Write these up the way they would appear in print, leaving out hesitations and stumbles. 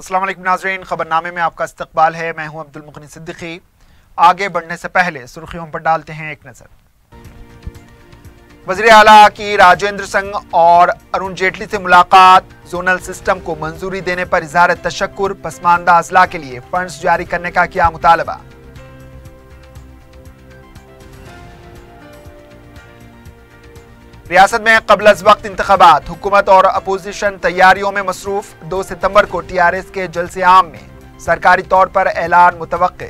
अस्सलाम वालेकुम नाज़रीन, खबरनामे में आपका इस्तकबाल है। मैं हूं अब्दुल मुगनी सिद्दीकी। आगे बढ़ने से पहले सुर्खियों पर डालते हैं एक नज़र। वज़ीर आला की राजेंद्र सिंह और अरुण जेटली से मुलाकात, जोनल सिस्टम को मंजूरी देने पर इज़हार तशक्कुर, पसमानदा अजला के लिए फंड्स जारी करने का किया मुतालबा। रियासत में क़ब्ल अज़ वक्त इंतख़ाबात, हुकूमत और अपोजिशन तैयारियों में मसरूफ। 2 सितंबर को TRS के जलसे आम में सरकारी तौर पर ऐलान मुतवक्के।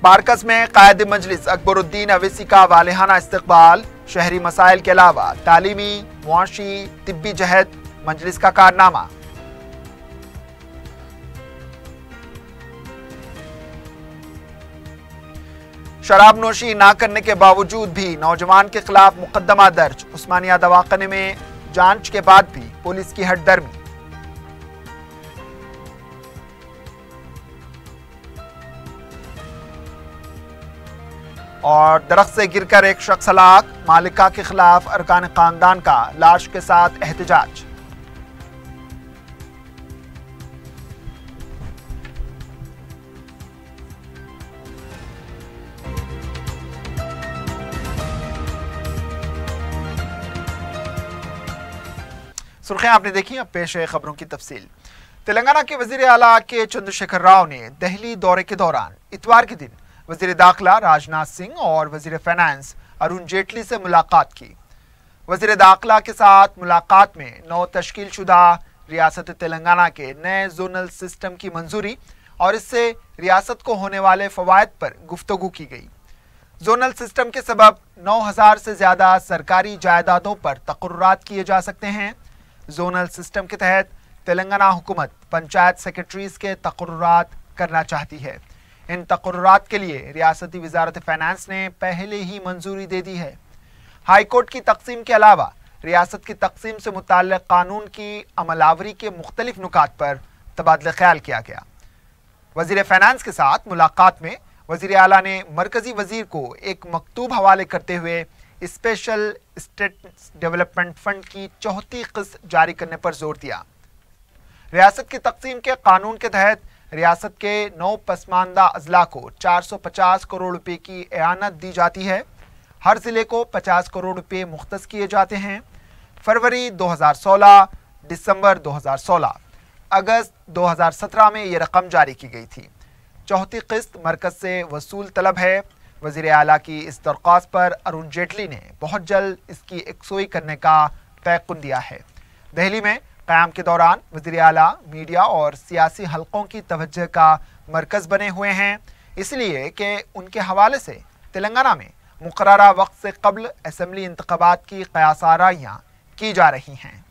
बारकस में कायद मजलिस अकबरुद्दीन अवैसी का वालिहाना इस्तकबाल। शहरी मसाइल के अलावा तालीमी, मुआशी, तिब्बी जहत मजलिस का कारनामा। शराब नोशी ना करने के बावजूद भी नौजवान के खिलाफ मुकदमा दर्ज। उस्मानिया दवाखाने में जांच के बाद भी पुलिस की हटदर्मी। और दरख्त से गिरकर एक शख्स हलाक, मालिका के खिलाफ अरकान खानदान का लाश के साथ एहतजाज। सुर्खियां आपने देखी, अब पेश है खबरों की तफसील। तेलंगाना के वजीर आला के चंद्रशेखर राव ने दिल्ली दौरे के दौरान इतवार के दिन वजीर दाखिला राजनाथ सिंह और वजीर फाइनेंस अरुण जेटली से मुलाकात की। वजीर दाखिला के साथ मुलाकात में नौ तश्कील शुदा रियासत तेलंगाना के नए जोनल सिस्टम की मंजूरी और इससे रियासत को होने वाले फवायद पर गुफ्तगू की गई। जोनल सिस्टम के सबब 9000 से ज्यादा सरकारी जायदादों पर तकर्रुरात किए जा सकते हैं। जोनल सिस्टम के तहत तेलंगाना हुकूमत पंचायत सेक्रेटरीज के तकर्रुरात करना चाहती है। इन तकर्रुरात के लिए रियासती वजारत फाइनेंस ने पहले ही मंजूरी दे दी है। हाई कोर्ट की तकसीम के अलावा रियासत की तकसीम से मुताल्लिक़ कानून की अमलावरी के मुख्तलिफ नुकात पर तबादला ख्याल किया गया। वजीर फाइनेंस के साथ मुलाकात में वजीर आला ने मरकजी वजीर को एक मकतूब हवाले करते हुए स्पेशल स्टेट डेवलपमेंट फंड की 34 किस्त जारी करने पर जोर दिया। रियासत की तकसीम के कानून के तहत रियासत के 9 पसमानदा अजला को 450 करोड़ रुपए की एआनत दी जाती है। हर जिले को 50 करोड़ रुपए मुख्तस किए जाते हैं। फरवरी 2016, दिसंबर 2016, अगस्त 2017 में ये रकम जारी की गई थी। चौथी किस्त मरकज से वसूल तलब है। वजीर आला की इस दरख्वास्त पर अरुण जेटली ने बहुत जल्द इसकी यकसोई करने का तयक़ुन दिया है। दिल्ली में क़याम के दौरान वजीर आला मीडिया और सियासी हलकों की तवज्जो का मरकज़ बने हुए हैं, इसलिए कि उनके हवाले से तेलंगाना में मुकर्ररा वक्त से कबल असम्बली इंतख़ाबात की क़यास-आराइयाँ की जा रही हैं।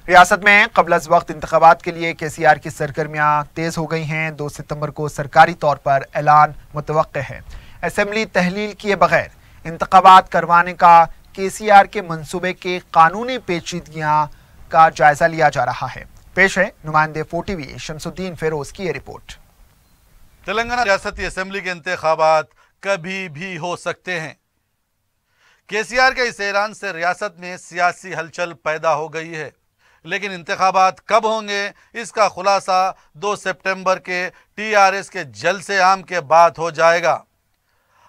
रियासत में क़ब्ल अज़ वक्त इंतख़ाबात के लिए KCR की सरगर्मियाँ तेज़ हो गई हैं। 2 सितंबर को सरकारी तौर पर ऐलान मुतवक्के है। असम्बली तहलील किए बगैर इंतख़ाबात करवाने का KCR के मंसूबे के कानूनी पेचीदगियाँ का जायजा लिया जा रहा है। पेश है नुमाइंदे 4TV शमसुद्दीन फेरोज की ये रिपोर्ट। तेलंगाना रियासती असम्बली के इंतखाबात कभी भी हो सकते हैं। KCR के इस ऐलान से रियासत में सियासी हलचल पैदा हो गई है, लेकिन इंतखाबात कब होंगे इसका खुलासा 2 सितंबर के TRS के जलसे आम के बाद हो जाएगा।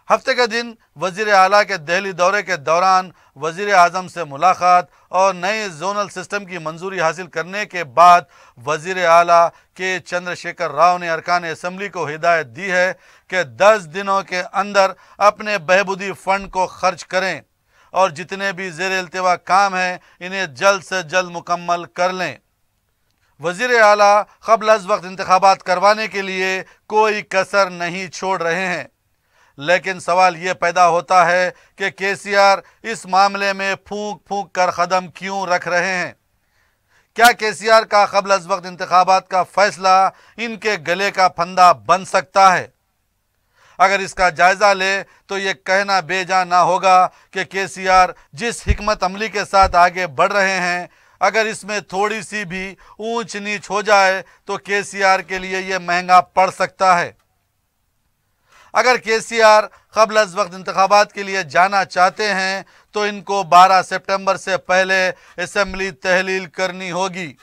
हफ्ते के दिन वजीर आला के दिल्ली दौरे के दौरान वजीर आजम से मुलाकात और नए जोनल सिस्टम की मंजूरी हासिल करने के बाद वजीर आला के चंद्रशेखर राव ने अरकान असम्बली को हिदायत दी है कि 10 दिनों के अंदर अपने बहबूदी फंड को खर्च करें और जितने भी ज़ेर इल्तिवा काम हैं इन्हें जल्द से जल्द मुकम्मल कर लें। वजीर आला क़ब्ल अज़ वक्त इंतखाबात करवाने के लिए कोई कसर नहीं छोड़ रहे हैं, लेकिन सवाल ये पैदा होता है कि KCR इस मामले में फूंक फूंक कर कदम क्यों रख रहे हैं। क्या KCR का क़ब्ल अज़ वक्त इंतखाबात का फैसला इनके गले का फंदा बन सकता है? अगर इसका जायज़ा ले तो ये कहना बेजा ना होगा कि KCR जिस हिकमत अमली के साथ आगे बढ़ रहे हैं, अगर इसमें थोड़ी सी भी ऊंच नीच हो जाए तो KCR के लिए ये महंगा पड़ सकता है। اگر KCR قبل از وقت انتخابات کے لیے جانا چاہتے ہیں تو ان کو 12 سپٹمبر سے پہلے اسمبلی تحلیل کرنی ہوگی،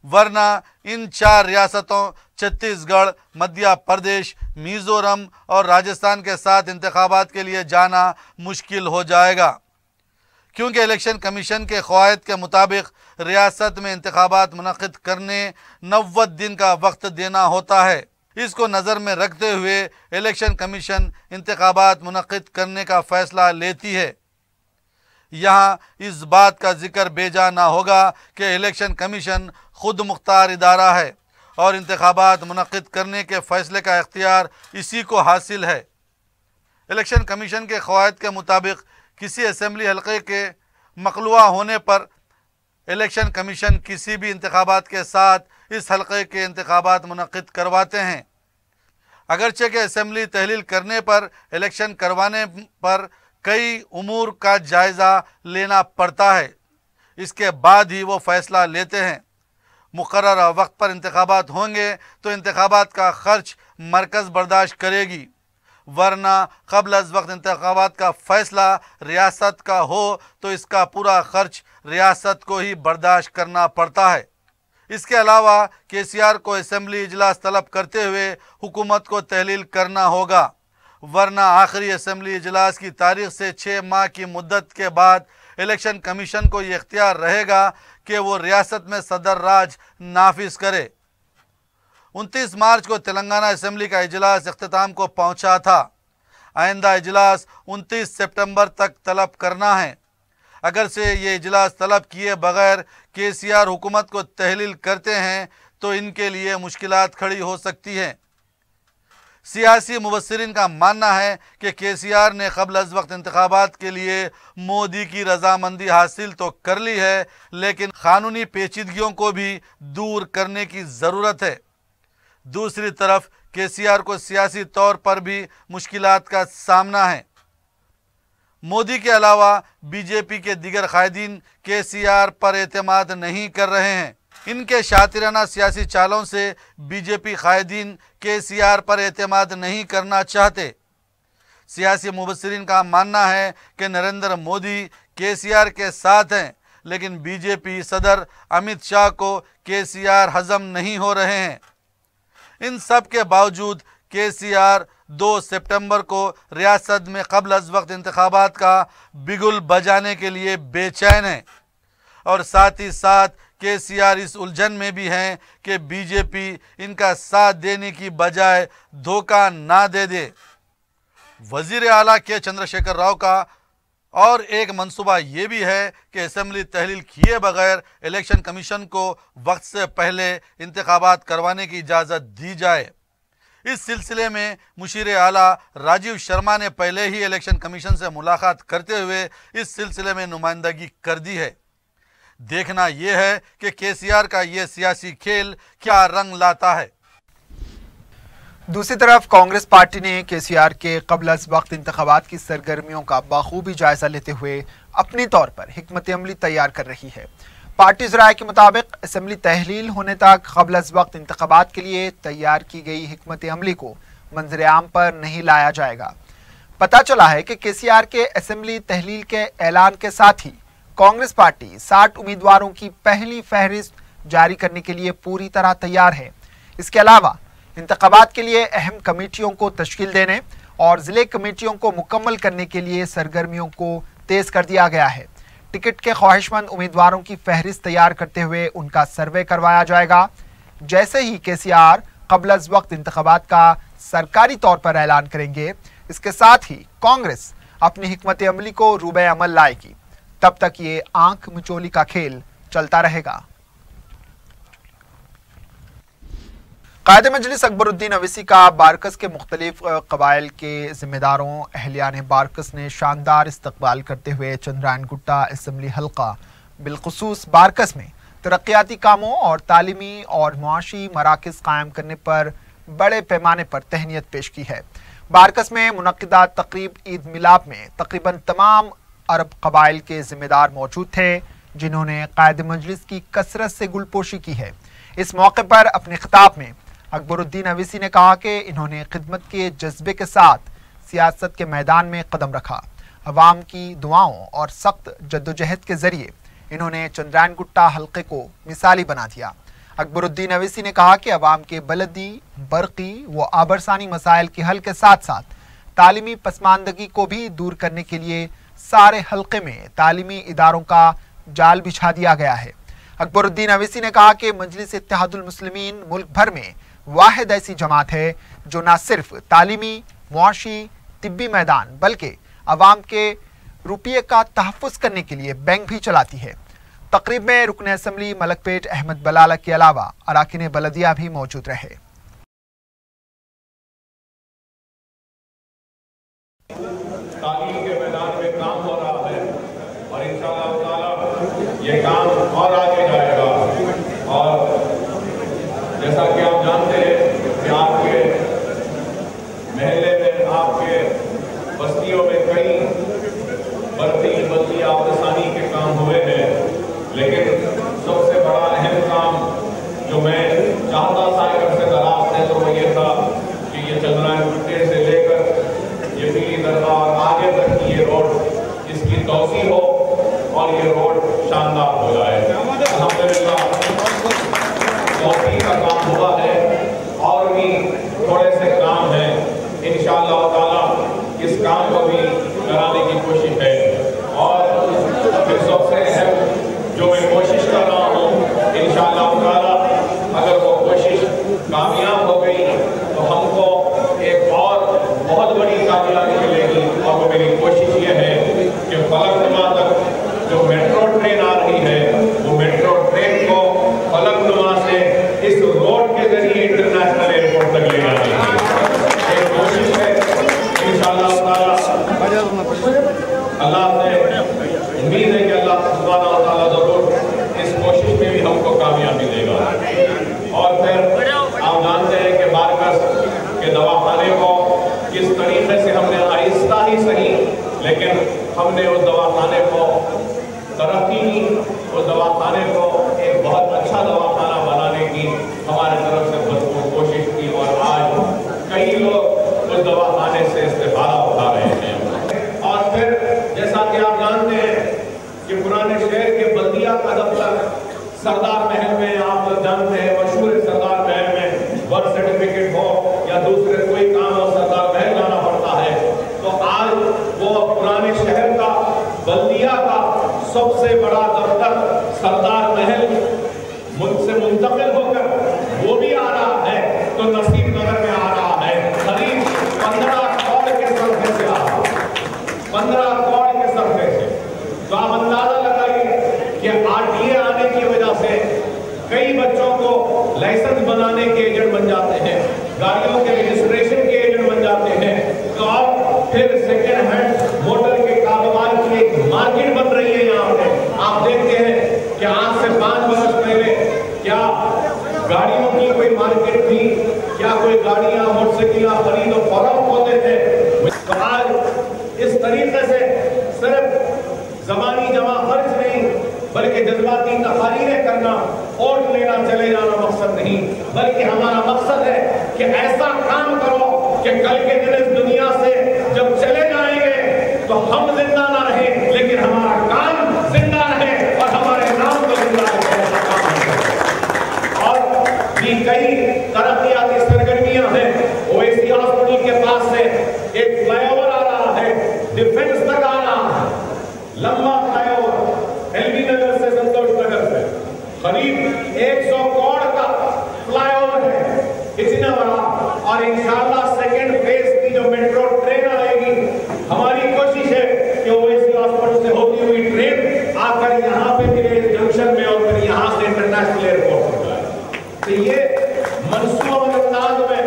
ورنہ ان 4 ریاستوں چھتیس گڑھ، مدھیہ پردیش، میزورم اور راجستھان کے ساتھ انتخابات کے لیے جانا مشکل ہو جائے گا، کیونکہ الیکشن کمیشن کے قواعد کے مطابق ریاست میں انتخابات منعقد کرنے 90 دن کا وقت دینا ہوتا ہے۔ اس کو نظر میں رکھتے ہوئے الیکشن کمیشن انتخابات منعقد کرنے کا فیصلہ لیتی ہے۔ یہاں اس بات کا ذکر بے جا نہ ہوگا کہ الیکشن کمیشن خود مختار ادارہ ہے اور انتخابات منعقد کرنے کے فیصلے کا اختیار اسی کو حاصل ہے۔ الیکشن کمیشن کے قواعد کے مطابق کسی اسمبلی حلقے کے مخلوع ہونے پر الیکشن کمیشن کسی بھی انتخابات کے ساتھ اس حلقے کے انتخابات منعقد کرواتے ہیں۔ اگرچہ کہ اسمبلی تحلیل کرنے پر الیکشن کروانے پر کئی امور کا جائزہ لینا پڑتا ہے، اس کے بعد ہی وہ فیصلہ لیتے ہیں۔ مقررہ وقت پر انتخابات ہوں گے تو انتخابات کا خرچ مرکز برداشت کرے گی، ورنہ قبل از وقت انتخابات کا فیصلہ ریاست کا ہو تو اس کا پورا خرچ ریاست کو ہی برداشت کرنا پڑتا ہے۔ اس کے علاوہ KCR کو اسمبلی اجلاس طلب کرتے ہوئے حکومت کو تحلیل کرنا ہوگا، ورنہ آخری اسمبلی اجلاس کی تاریخ سے 6 ماہ کی مدت کے بعد الیکشن کمیشن کو یہ اختیار رہے گا کہ وہ ریاست میں صدر راج نافذ کرے۔ 29 مارچ کو تلنگانہ اسمبلی کا اجلاس اختتام کو پہنچا تھا۔ آئندہ اجلاس 29 سپٹمبر تک طلب کرنا ہے۔ اگر سے یہ اجلاس طلب کیے بغیر KCR حکومت کو تحلیل کرتے ہیں تو ان کے لیے مشکلات کھڑی ہو سکتی ہیں۔ سیاسی مبصرین کا ماننا ہے کہ KCR نے قبل از وقت انتخابات کے لیے مودی کی رضامندی حاصل تو کر لی ہے، لیکن قانونی پیچیدگیوں کو بھی دور کرنے کی ضرورت ہے۔ دوسری طرف KCR کو سیاسی طور پر بھی مشکلات کا سامنا ہے۔ مودی کے علاوہ BJP کے دیگر قائدین KCR پر اعتماد نہیں کر رہے ہیں۔ ان کے شاطرانہ سیاسی چالوں سے BJP قائدین KCR پر اعتماد نہیں کرنا چاہتے۔ سیاسی مبصرین کا ماننا ہے کہ نریندر مودی KCR کے ساتھ ہیں، لیکن BJP صدر امیت شاہ کو KCR ہضم نہیں ہو رہے ہیں۔ ان سب کے باوجود KCR 2 سپٹمبر کو ریاست میں قبل از وقت انتخابات کا بگل بجانے کے لیے بے چین ہے، اور ساتھ ہی ساتھ KCR اس الجھن میں بھی ہیں کہ BJP ان کا ساتھ دینے کی بجائے دھوکہ نہ دے دے۔ وزیر اعلیٰ K چندرشیکھر راؤ کا اور ایک منصوبہ یہ بھی ہے کہ اسمبلی تحلیل کیے بغیر الیکشن کمیشن کو وقت سے پہلے انتخابات کروانے کی اجازت دی جائے۔ اس سلسلے میں مشیر اعلیٰ راجیو شرما نے پہلے ہی الیکشن کمیشن سے ملاقات کرتے ہوئے اس سلسلے میں نمائندگی کر دی ہے۔ دیکھنا یہ ہے کہ KCR کا یہ سیاسی کھیل کیا رنگ لاتا ہے۔ دوسری طرف کانگریس پارٹی نے KCR کے قبل از وقت انتخابات کی سرگرمیوں کا بخوبی جائزہ لیتے ہوئے اپنی طور پر حکمت عملی تیار کر رہی ہے۔ پارٹی ذرائع کے مطابق اسمبلی تحلیل ہونے تک قبل از وقت انتخابات کے لیے تیار کی گئی حکمت عملی کو منظر عام پر نہیں لایا جائے گا۔ پتہ چلا ہے کہ KCR کے اسمبلی تحلیل کے اعلان کے ساتھ ہی کانگریس پارٹی 60 امیدواروں کی پہلی فہرست جاری کرنے کے لیے پوری طرح تیار ہے۔ اس کے علاوہ انتخابات کے لیے اہم کمیٹیوں کو تشکیل دینے اور ضلع کمیٹیوں کو مکمل کرنے کے لیے سرگرمیوں کو تیز کر دیا گیا ہے۔ ٹکٹ کے خواہش مند امیدواروں کی فہرست تیار کرتے ہوئے ان کا سروے کروایا جائے گا۔ جیسے ہی KCR قبل از وقت انتخابات کا سرکاری طور پر اعلان کریں گے، اس کے ساتھ ہی کانگریس اپنی حکمت عملی کو روبے عمل لائے گی۔ تب تک یہ آنکھ مچولی کا کھیل چلتا رہے گا۔ قائد مجلس اکبر الدین اویسی کا بارکس کے مختلف قبائل کے ذمہ داروں اہلیان بارکس نے شاندار استقبال کرتے ہوئے چندرائن گٹا اسمبلی حلقہ بالخصوص بارکس میں ترقیاتی کاموں اور تعلیمی اور معاشی مراکز قائم کرنے پر بڑے پیمانے پر تہنیت پیش کی ہے۔ بارکس میں منعقدہ تقریب عید میلاد میں تقریباً تمام عرب قبائل کے ذمہ دار موجود تھے، جنہوں نے قائد مجلس کی کثرت سے گل پوشی کی ہے۔ اس موقع پر اپنے خطاب میں اکبر الدین اویسی نے کہا کہ انہوں نے خدمت کے جذبے کے ساتھ سیاست کے میدان میں قدم رکھا۔ عوام کی دعاؤں اور سخت جدوجہد کے ذریعے انہوں نے چندرائن گٹا حلقے کو مثالی بنا دیا۔ اکبر الدین اویسی نے کہا کہ عوام کے بلدی، برقی و آبرسانی مسائل کے حل کے ساتھ ساتھ تعلیمی پسماندگی کو بھی دور کرنے کے لیے سارے حلقے میں تعلیمی اداروں کا جال بچھا دیا گیا ہے۔ اکبر الدین اویسی نے کہا کہ مجلس اتحاد المسلمین ملک بھر میں واحد ایسی جماعت ہے جو نہ صرف تعلیمی، معاشی، طبی میدان بلکہ عوام کے روپیے کا تحفظ کرنے کے لیے بینک بھی چلاتی ہے۔ تقریب میں رکن اسمبلی ملک پیٹ احمد بلالہ کے علاوہ اراکین بلدیہ بھی موجود رہے۔ تعلیم کے میدان میں کام ہو رہا ہے اور انشاءاللہ تعالی یہ کام اور آگے جائے گا، اور جیسا کہ آپ جانتے ہیں کہ آپ کے محلے میں، آپ کے بستیوں میں کئی برقی، بلدی، آبرسانی کے کام ہوئے ہیں، لیکن سب سے بڑا اہم کام جو میں چاہتا تھا ایک عرصے دراز سے تو وہ یہ تھا کہ یہ چندرائن گٹے سے لے کر یہ پیلی درگاہ اور آگے تک کی یہ روڈ، اس کی توسیع ہو اور یہ روڈ شاندار ہو جائے۔ الحمدللہ توسیع کا کام ہوا ہے اور بھی تھوڑے سے کام ہیں، انشاءاللہ تعالی اس کام کو بھی کرانے کی کوشش ہے۔ اور پھر سب سے اہم جو میں کوشش کر رہا ہوں، انشاءاللہ تعالی اگر وہ کوشش کامیاب ہو گئی تو ہم کو ایک اور بہت بڑی کامیابی ملے گی، اور وہ میری کوشش یہ ہے کہ فلک نما تک جو میٹرو ٹرین آ رہی ہے وہ میٹرو ٹرین کو فلک نما سے اس روڈ کے ذریعے انٹرنیشنل ایئرپورٹ تک لے جانے کی ایک کوشش ہے۔ انشاءاللہ تعالی اللہ سے امید ہے کہ اللہ سبحانہ و تعالیٰ ضرور اس کوشش میں بھی ہم کو کامیابی دے گا۔ اور پھر آپ جانتے ہیں کہ بارکس کے دواخانے کو کس طریقے سے ہم نے آہستہ ہی صحیح لیکن ہم نے اس دواخانے کو ترقی کی، اس دواخانے کو ایک بہت اچھا دواخانہ بنانے کی ہمارے طرف سے بھرپور کوشش کی، اور آج کئی لوگ اس دواخانے سے استفادہ اٹھا رہے ہیں۔ اور پھر جیسا کہ آپ جانتے ہیں کہ پرانے شہر کے بلدیہ کا دفتر سردار محل میں، آپ لوگ جانتے ہیں مشہور سردار محل میں برتھ سرٹیفکیٹ ہو یا دوسرے کوئی کام ہو سردار محل جانا پڑتا ہے، تو آج وہ پرانے شہر کا بلدیہ کا سب سے بڑا دفتر سردار محل ملک سے منتقل ہو کر وہ بھی آ رہا ہے، تو نصیب نگر میں آ رہا ہے، قریب 15 کروڑ کے صرفے سے آ رہا ہے، 15 کروڑ کے صرفے سے۔ تو آپ اندازہ لگائیے کہ RTA آنے کی وجہ سے کئی بچوں کو لائسنس بنانے کے ایجنٹ بن جاتے ہیں، گاڑیوں کے رجسٹریشن کے ایجنٹ بن جاتے ہیں، تو اب پھر سیکنڈ ہینڈ موٹر کے کاروبار کی ایک مارکیٹ بن رہی ہے یہاں پہ۔ آپ دیکھتے ہیں کہ آج سے 5 برس پہلے کیا گاڑیوں کی کوئی مارکیٹ تھی، کیا کوئی گاڑیاں موٹر سائیکلاں خرید و فروخت ہوتے تھے؟ تو آج اس طریقے سے صرف زبانی جمع خرچ نہیں بلکہ جذباتی تقاریریں کرنا، ووٹ لینا چلے جانا مقصد نہیں، بلکہ ہمارا مقصد ہے کہ ایسا کام کرو کہ کل کے دن اس دنیا سے جب چلے جائیں گے تو ہم زندہ نہ رہیں لیکن ہمارا کام زندہ رہے اور ہمارے نام کو زندہ رہے۔ اور بھی کئی ترقیاتی سرگرمیاں ہیں۔ اویسی ہاسپٹل کے پاس سے ایک فلائی اوور آ رہا ہے، ڈیفنس تک آ رہا ہے، لمبا fly over L B Nagar سے سنتوش نگر سے قریب 100 کروڑ کا فلائی اوور ہے، اتنا بڑا۔ اور انشاءاللہ سیکنڈ فیز کی جو میٹرو ٹرین آئے گی، ہماری کوشش ہے کہ اویسی ہاسپٹل سے ہوتی ہوئی ٹرین آ کر یہاں پہ ملے جنکشن میں اور پھر یہاں سے انٹرنیشنل ایئرپورٹ ہو جائے۔ تو یہ منصوبہ انداز میں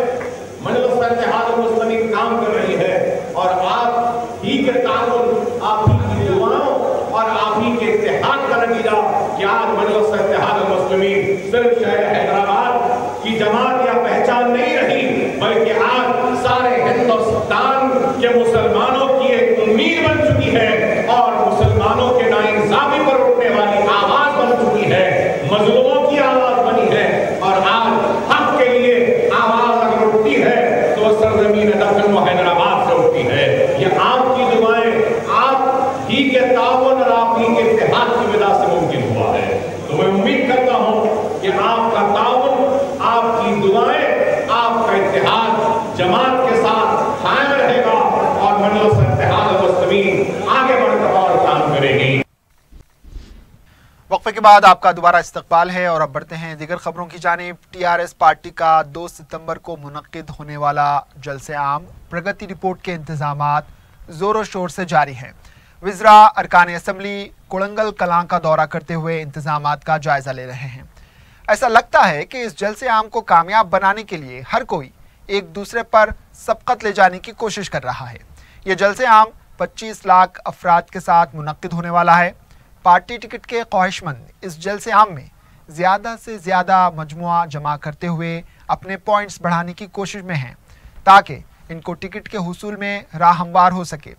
مجلس اتحاد المسلمین کام کر رہی ہے، اور آپ ہی کے تعاون، آپ ہی کی دعاؤں اور آپ ہی کے اتحاد کا نتیجہ کہ آج مجلس اتحاد المسلمین صرف شہر حیدرآباد کی جماعت یا پہچان نہیں رہی بلکہ آج سارے ہندوستان کے مسلمانوں کی ایک امید بن چکی ہے، اور مسلمانوں کے ناانصافی پر اٹھنے والی آواز بن چکی ہے، مظلوموں کی آواز بنی ہے، اور آج حق کے لیے آپ की है। ये आपकी दुआएं, आप ही के ताउन और आप ही के इत्तेहाद की वजह से मुमकिन हुआ है। तो मैं उम्मीद करता हूं कि आपका ताउन, आपकी दुआएं, आपका इत्तेहाद जमात के साथ कायम रहेगा और मजलिस इत्तेहाद मुस्लिमीन आगे बढ़कर और काम करेगी। वक्फे के बाद आपका दोबारा इस्तकबाल है और अब बढ़ते हैं दीगर खबरों की जानिब। टीआरएस पार्टी का 2 सितंबर को मुनक्किद होने वाला जलसे आम प्रगति रिपोर्ट के इंतजामात जोरों शोर से जारी हैं। वज़रा अरकान असम्बली कोड़ंगल कलां का दौरा करते हुए इंतजामात का जायजा ले रहे हैं। ऐसा लगता है कि इस जलसे आम को कामयाब बनाने के लिए हर कोई एक दूसरे पर सबकत ले जाने की कोशिश कर रहा है। ये जलसे आम 25 लाख अफराद के साथ मुनक्किद होने वाला है। पार्टी टिकट के ख्वाहिशमंद इस जलसे आम में ज़्यादा से ज़्यादा मजमुआ जमा करते हुए अपने पॉइंट्स बढ़ाने की कोशिश में हैं ताकि इनको टिकट के हुसूल में राह हमवार हो सके।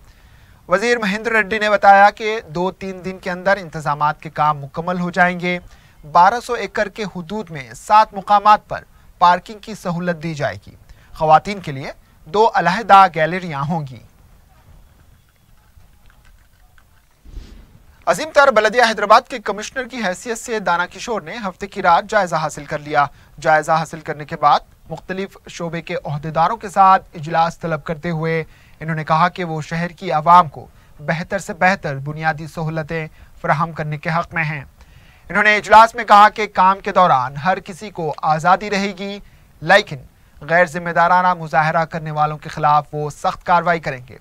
वज़ीर महेंद्र रेड्डी ने बताया कि 2-3 दिन के अंदर इंतजामात के काम मुकम्मल हो जाएंगे। 1200 एकड़ के हुदूद में 7 मुकामात पर पार्किंग की सहूलत दी जाएगी। ख़वातीन के लिए 2 अलहदा गैलरियाँ होंगी। अजीम तर बलदिया हैदराबाद के कमिश्नर की हैसियत से दाना किशोर ने हफ्ते की रात जायजा हासिल कर लिया। जायजा हासिल करने के बाद मुख्तलिफ शोबे के ओहदेदारों के साथ इजलास तलब करते हुए इन्होंने कहा कि वो शहर की आवाम को बेहतर से बेहतर बुनियादी सहूलतें फराहम करने के हक़ में हैं। इन्होंने इजलास में कहा कि काम के दौरान हर किसी को आज़ादी रहेगी, लेकिन गैर जिम्मेदाराना मुजाहरा करने वालों के खिलाफ वो सख्त कार्रवाई करेंगे।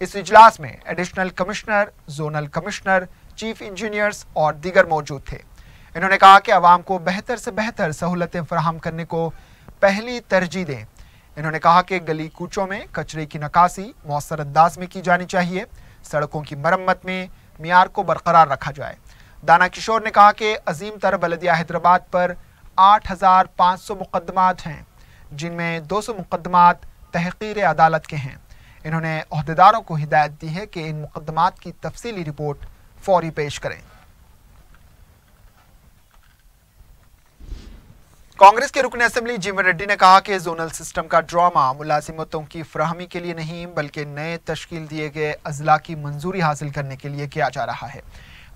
इस इजलास में additional commissioner, zonal commissioner, chief engineers और दीगर मौजूद थे। इन्होंने कहा कि आवाम को बेहतर से बेहतर सहूलतें फराहम करने को पहली तरजीह दें। इन्होंने कहा कि गली कूचों में कचरे की नकासी मौसर अंदाज में की जानी चाहिए। सड़कों की मरम्मत में मियार को बरकरार रखा जाए। दाना किशोर ने कहा कि अजीम तर बलदिया हैदराबाद पर 8500 मुकदमात हैं, जिनमें 200 मुकदमात तहकीर अदालत के हैं। इन्होंने ओहदेदारों को हिदायत दी है कि इन मुकदमात की तफसीली रिपोर्ट फौरी पेश करें। कांग्रेस के रुकन असेंबली जीवन रेड्डी ने कहा कि जोनल सिस्टम का ड्रामा मुलाजिमतों की फराहमी के लिए नहीं बल्कि नए तश्कील दिए गए अजला की मंजूरी हासिल करने के लिए किया जा रहा है।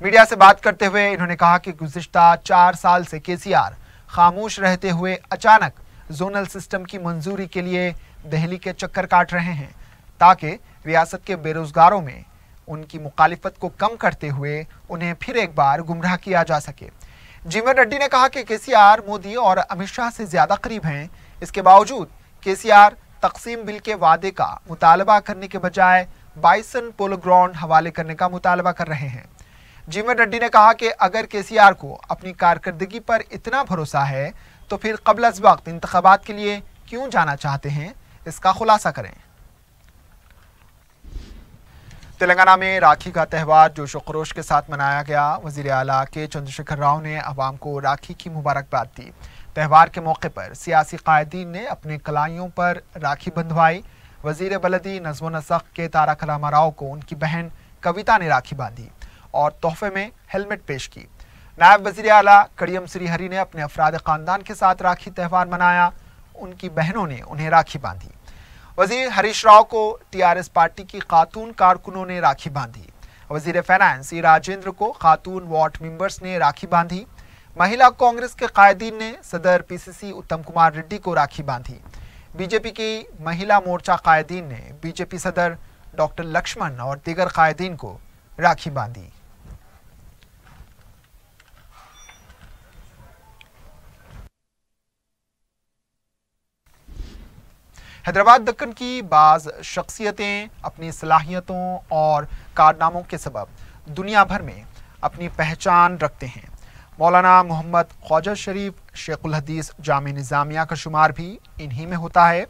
मीडिया से बात करते हुए इन्होंने कहा कि गुज़िश्ता 4 साल से केसीआर खामोश रहते हुए अचानक जोनल सिस्टम की मंजूरी के लिए दिल्ली के चक्कर काट रहे हैं ताकि रियासत के बेरोजगारों में उनकी मुखालिफत को कम करते हुए उन्हें फिर एक बार गुमराह किया जा सके। जीवन रेड्डी ने कहा कि केसीआर मोदी और अमित शाह से ज्यादा करीब हैं। इसके बावजूद केसीआर तकसीम बिल के वादे का मुतालबा करने के बजाय बाइसन पोलो ग्राउंड हवाले करने का मुतालबा कर रहे हैं। जीवन रेड्डी ने कहा कि अगर केसीआर को अपनी कारकर्दगी पर इतना भरोसा है तो फिर क़ब्ल अज़ वक्त इंतख़ाबात के लिए क्यों जाना चाहते हैं, इसका खुलासा करें। तेलंगाना में राखी का त्यौहार जोश व खरोश के साथ मनाया गया। वज़ीर आला के चंद्रशेखर राव ने अवाम को राखी की मुबारकबाद दी। त्यौहार के मौके पर सियासी कायदीन ने अपने कलाइयों पर राखी बंधवाई। वज़ीर बलदी नज़्म व नसक़ के तारक रामाराव को उनकी बहन कविता ने राखी बांधी और तोहफे में हेलमेट पेश की। नायब वज़ीर आला कड़ियम श्रीहरि ने अपने अफराद ख़ानदान के साथ राखी त्यौहार मनाया। उनकी बहनों ने उन्हें राखी बांधी। वज़ीर हरीश राव को टीआरएस पार्टी की खातून कारकुनों ने राखी बांधी। वज़ीर फाइनेंस ई राजेंद्र को खातून वार्ड मेंबर्स ने राखी बांधी। महिला कांग्रेस के कायदीन ने सदर पीसीसी उत्तम कुमार रेड्डी को राखी बांधी। बीजेपी की महिला मोर्चा कायदीन ने बीजेपी सदर डॉक्टर लक्ष्मण और दीगर कायदीन को राखी बांधी। हैदराबाद दक्कन की बाज़ शख्सियतें अपनी सलाहियतों और कारनामों के सबब दुनिया भर में अपनी पहचान रखते हैं। मौलाना मोहम्मद ख्वाजा शरीफ शेखुल हदीस जामे निज़ामिया का शुमार भी इन्हीं में होता है।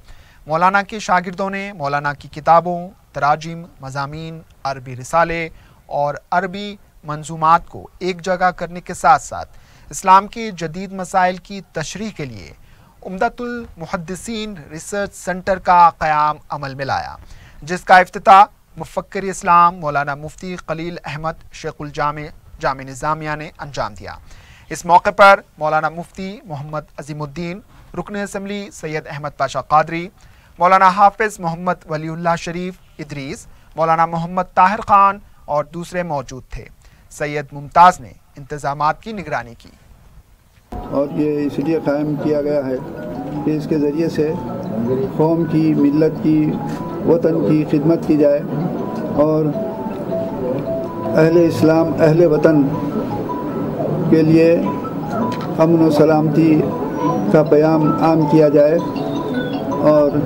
मौलाना के शागिर्दों ने मौलाना की किताबों, तराजिम, मज़ामीन, अरबी रिसाले और अरबी मंजूमात को एक जगह करने के साथ साथ इस्लाम के जदीद मसाइल की तशरीह के लिए उम्दतुल मुहद्दिसीन रिसर्च सेंटर का क़याम अमल में लाया, जिसका इफ्तिताह मुफ़क्किर इस्लाम मौलाना मुफ्ती खलील अहमद शेखुल जामे निज़ामिया ने अंजाम दिया। इस मौके पर मौलाना मुफ्ती मोहम्मद अजीमुद्दीन, रुकन असेंबली सैयद अहमद पाशा कादरी, मौलाना हाफिज मोहम्मद वलीउल्लाह शरीफ इदरीस, मौलाना मोहम्मद ताहिर खान और दूसरे मौजूद थे। सैयद मुमताज़ ने इंतजामात की निगरानी की। और ये इसलिए कायम किया गया है कि इसके ज़रिए से कौम की, मिल्लत की, वतन की खिदमत की जाए और अहले इस्लाम, अहले वतन के लिए अमन व सलामती का प्याम आम किया जाए और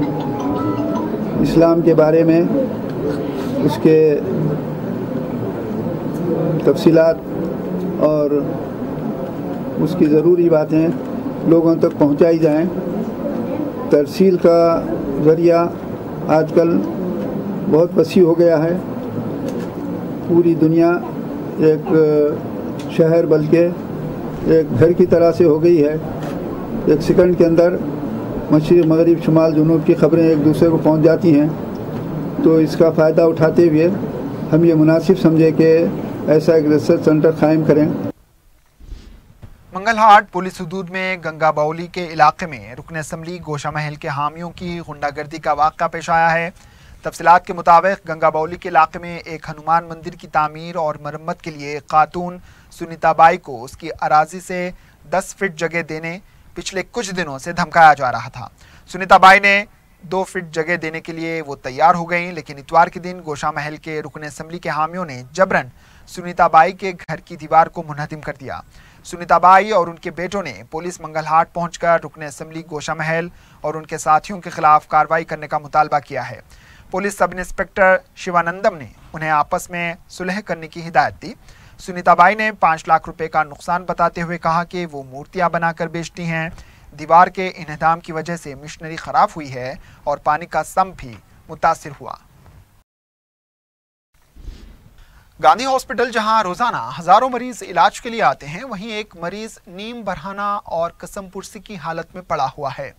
इस्लाम के बारे में उसके तफसीलात और उसकी ज़रूरी बातें लोगों तक पहुंचाई जाएं। तरसील का ज़रिया आजकल बहुत वसी हो गया है। पूरी दुनिया एक शहर बल्कि एक घर की तरह से हो गई है। एक सेकंड के अंदर मशरिक़, मगरिब, शुमाल, जनूब की खबरें एक दूसरे को पहुंच जाती हैं। तो इसका फ़ायदा उठाते हुए हम ये मुनासिब समझे कि ऐसा एक रिसर्च सेंटर कायम करें। मंगलहाट पुलिस हुदूद में गंगा बाउली के इलाके में रुकन असम्बली गोशा महल के हामियों की गुंडागर्दी का वाक़या पेश आया है। तफसीलात के मुताबिक गंगा बाउली के इलाके में एक हनुमान मंदिर की तामीर और मरम्मत के लिए खातून सुनीता बाई को उसकी अराजी से 10 फीट जगह देने पिछले कुछ दिनों से धमकाया जा रहा था। सुनीता बाई ने 2 फीट जगह देने के लिए वो तैयार हो गईं, लेकिन इतवार के दिन गोशा महल के रुकन असम्बली के हामियों ने जबरन सुनीता बाई के घर की दीवार को मुनहदिम कर दिया। सुनीता बाई और उनके बेटों ने पुलिस मंगलहाट पहुंचकर रुकन असम्बली गोशा महल और उनके साथियों के खिलाफ कार्रवाई करने का मुतालबा किया है। पुलिस सब इंस्पेक्टर शिवानंदम ने उन्हें आपस में सुलह करने की हिदायत दी। सुनीता बाई ने 5 लाख रुपए का नुकसान बताते हुए कहा कि वो मूर्तियां बनाकर बेचती हैं। दीवार के इन्हदाम की वजह से मिशनरी खराब हुई है और पानी का सम्प भी मुतासिर हुआ। गांधी हॉस्पिटल जहां रोजाना हजारों मरीज इलाज के लिए आते हैं, वहीं एक मरीज नीम बरहाना और कसम पुरसी की हालत में पड़ा हुआ है।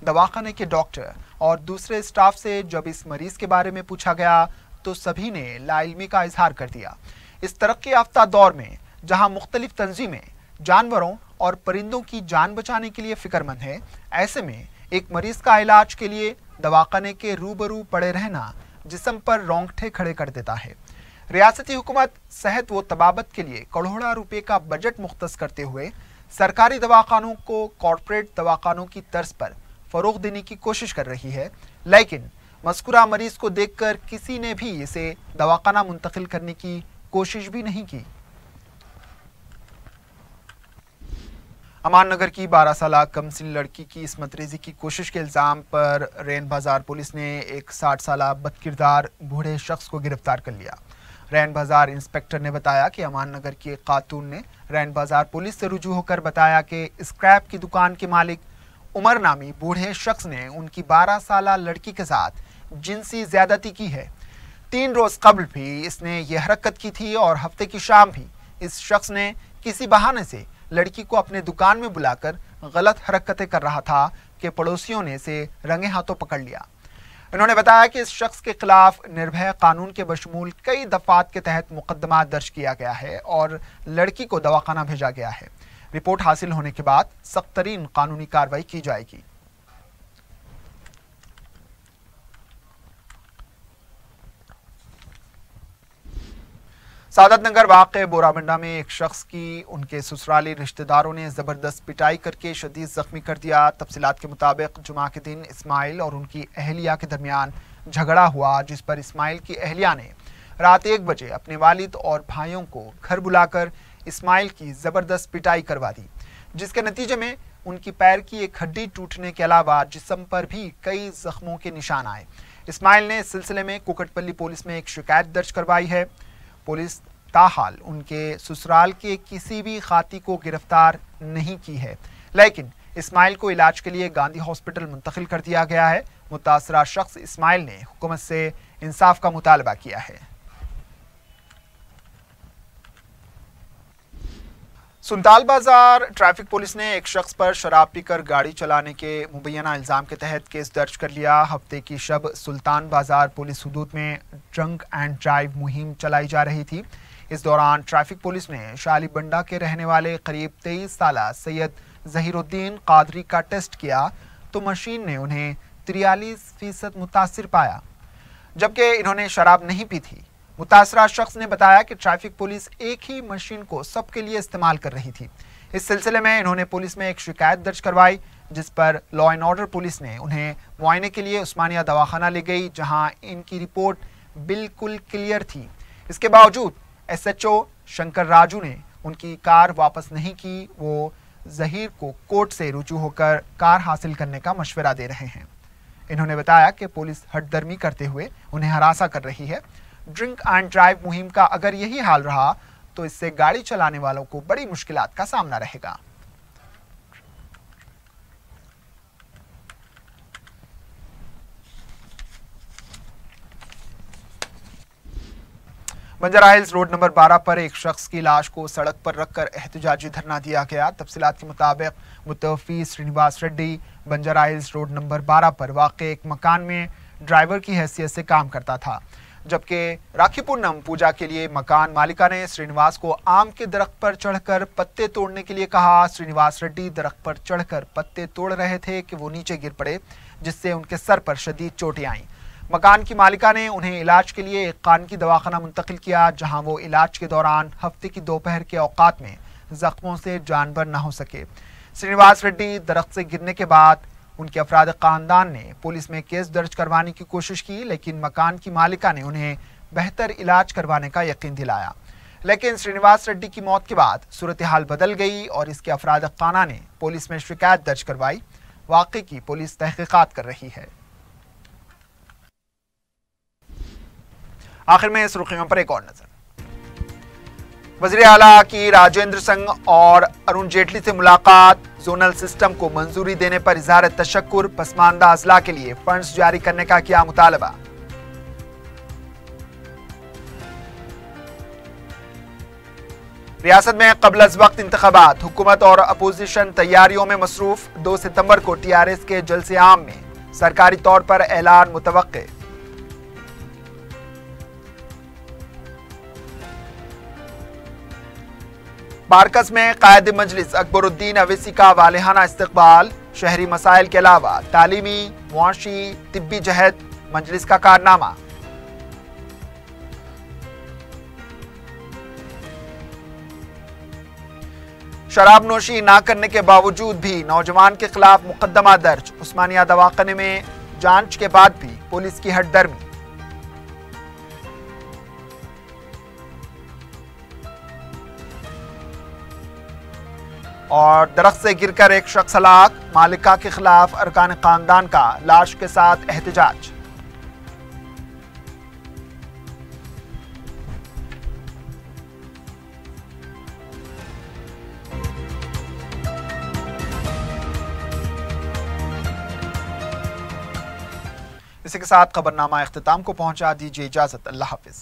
दवाखाने के डॉक्टर और दूसरे स्टाफ से जब इस मरीज के बारे में पूछा गया तो सभी ने लाइल्मी का इजहार कर दिया। इस तरक्की याफ्ता दौर में जहां मुख्तलिफ तंजीमें जानवरों और परिंदों की जान बचाने के लिए फिक्रमंद है, ऐसे में एक मरीज का इलाज के लिए दवाखाने के रूबरू पड़े रहना जिस्म पर रोंगटे खड़े कर देता है। रियासती हुकूमत सेहत व तबाबत के लिए करोड़ों रुपए का बजट मुख्तस करते हुए सरकारी दवाखानों को कॉरपोरेट दवाखानों की तर्ज पर फरोग देने की कोशिश कर रही है, लेकिन मज़कूरा मरीज को देखकर किसी ने भी इसे दवाखाना मुंतकिल करने की कोशिश भी नहीं की। अमान नगर की 12 साल कमसिन लड़की की इस्मत रेजी की कोशिश के इल्ज़ाम पर रैन बाजार पुलिस ने एक 60 साल बदकिरदार बूढ़े शख्स को गिरफ्तार कर लिया। रैन बाजार इंस्पेक्टर ने बताया कि अमान नगर की एक खातून ने रैन बाजार पुलिस से रुजू होकर बताया कि स्क्रैप की दुकान के मालिक उमर नामी बूढ़े शख्स ने उनकी 12 साल लड़की के साथ जिनसी ज्यादती की है। 3 रोज कबल भी इसने ये हरकत की थी और हफ्ते की शाम भी इस शख्स ने किसी बहाने से लड़की को अपने दुकान में बुलाकर गलत हरकतें कर रहा था कि पड़ोसियों ने इसे रंगे हाथों पकड़ लिया। उन्होंने बताया कि इस शख्स के खिलाफ निर्भया कानून के बशमूल कई दफात के तहत मुकदमा दर्ज किया गया है और लड़की को दवाखाना भेजा गया है। रिपोर्ट हासिल होने के बाद सख्त तरीन कानूनी कार्रवाई की जाएगी। सादत नगर वाक़े बोराबंडा में एक शख्स की उनके ससुराली रिश्तेदारों ने जबरदस्त पिटाई करके शदीद जख्मी कर दिया। तफसीलात के मुताबिक जुमा के दिन इस्माइल और उनकी अहलिया के दरमियान झगड़ा हुआ, जिस पर इस्माइल की अहलिया ने रात 1 बजे अपने वालिद और भाइयों को घर बुलाकर इस्माइल की जबरदस्त पिटाई करवा दी, जिसके नतीजे में उनकी पैर की एक हड्डी टूटने के अलावा जिस्म पर भी कई जख्मों के निशान आए। इस्माइल ने इस सिलसिले में कुकटपल्ली पुलिस में एक शिकायत दर्ज करवाई है। पुलिस ताहाल उनके ससुराल के किसी भी खाती को गिरफ्तार नहीं की है, लेकिन इस्माइल को इलाज के लिए गांधी हॉस्पिटल मुंतकिल कर दिया गया है। मुतासरा शख्स इस्माइल ने हुकूमत से इंसाफ का मुतालबा किया है। सुल्तान बाजार ट्रैफिक पुलिस ने एक शख्स पर शराब पीकर गाड़ी चलाने के मुबैना इल्ज़ाम के तहत केस दर्ज कर लिया। हफ्ते की शब सुल्तान बाजार पुलिस हुदूद में ड्रंक एंड ड्राइव मुहिम चलाई जा रही थी। इस दौरान ट्रैफिक पुलिस ने शाली बंडा के रहने वाले करीब 23 साल सैयद जहीरुद्दीन कादरी का टेस्ट किया तो मशीन ने उन्हें 43% متاثر پایا، جبکہ انہوں نے شراب نہیں پی تھی۔ متاثرہ شخص نے بتایا کہ ٹریفک پولیس ایک ہی مشین کو سب کے لیے استعمال کر رہی تھی۔ اس سلسلے میں انہوں نے پولیس میں ایک شکایت درج کروائی، جس پر لا اینڈ آرڈر پولیس نے انہیں معائنے کے لیے عثمانیہ دواخانہ لے گئی، جہاں ان کی رپورٹ بالکل کلیئر تھی۔ اس کے باوجود S H O Shankar Raju نے ان کی کار واپس نہیں کی۔ وہ ظہیر کو کورٹ سے رجوع ہو کر کار حاصل کرنے کا مشورہ دے رہے ہیں۔ انہوں نے بتایا کہ پولیس ہٹ درمی کرتے ہوئے انہیں ہراساں کر رہی ہے۔ ڈرنک اینڈ ڈرائیو مہم کا اگر یہی حال رہا تو اس سے گاڑی چلانے والوں کو بڑی مشکلات کا سامنا رہے گا۔ بنجارہ ہلز روڈ نمبر 12 پر ایک شخص کی لاش کو سڑک پر رکھ کر احتجاجی دھرنا دیا گیا۔ تفصیلات کے مطابق متوفی Srinivas Reddy Banjara hills road number 12 پر واقع ایک مکان میں ڈرائیور کی حیثیت سے کام کرتا تھا، جبکہ راکھی پورنم پوجا کے لیے مکان مالکہ نے سرینواس کو آم کے درخت پر چڑھ کر پتے توڑنے کے لیے کہا۔ سرینواس ریڈی درخت پر چڑھ کر پتے توڑ رہے تھے کہ وہ نیچے گر پڑے، جس سے ان کے سر پر شدید چوٹیں آئیں۔ مکان کی مالکہ نے انہیں علاج کے لیے ایک خانگی دواخانہ منتقل کیا، جہاں وہ علاج کے دوران ہفتے کی دوپہر کے اوقات میں زخموں سے جان بر نہ ہو سکے۔ سرینواس ریڈی درخت سے گرنے کے بعد ان کے افراد خاندان نے پولیس میں کیس درج کروانے کی کوشش کی، لیکن مکان کی مالکہ نے انہیں بہتر علاج کروانے کا یقین دلایا۔ لیکن سرینواس ریڈی کی موت کے بعد صورتحال بدل گئی اور اس کے افراد خانہ نے پولیس میں شکایت درج کروائی۔ واقعے کی پولیس تحقیقات کر رہی ہے۔ آخر میں سرخیوں پر ایک اور نظر۔ وزیر اعلیٰ کی راجندر سنگھ اور ارون جیٹلی سے ملاقات، زونل سسٹم کو منظوری دینے پر اظہار تشکر، پسماندہ اضلاع کے لیے فنڈز جاری کرنے کا کیا مطالبہ۔ ریاست میں قبل از وقت انتخابات، حکومت اور اپوزیشن تیاریوں میں مصروف۔ 2 ستمبر کو ٹی آر ایس کے جلسے عام میں سرکاری طور پر اعلان متوقع۔ بارکس میں قائد مجلس اکبر الدین اویسی کا والہانہ استقبال، شہری مسائل کے علاوہ تعلیمی، معاشی، طبی جہت مجلس کا کارنامہ۔ شراب نوشی نہ کرنے کے باوجود بھی نوجوان کے خلاف مقدمہ درج، عثمانیہ دواخانے میں جانچ کے بعد بھی پولیس کی ہٹ درمی۔ اور درخت سے گر کر ایک شخص ہلاک، مالکہ کے خلاف ارکان خاندان کا لاش کے ساتھ احتجاج۔ اسی کے ساتھ خبرنامہ اختتام کو پہنچا، دیجیے اجازت، اللہ حافظ۔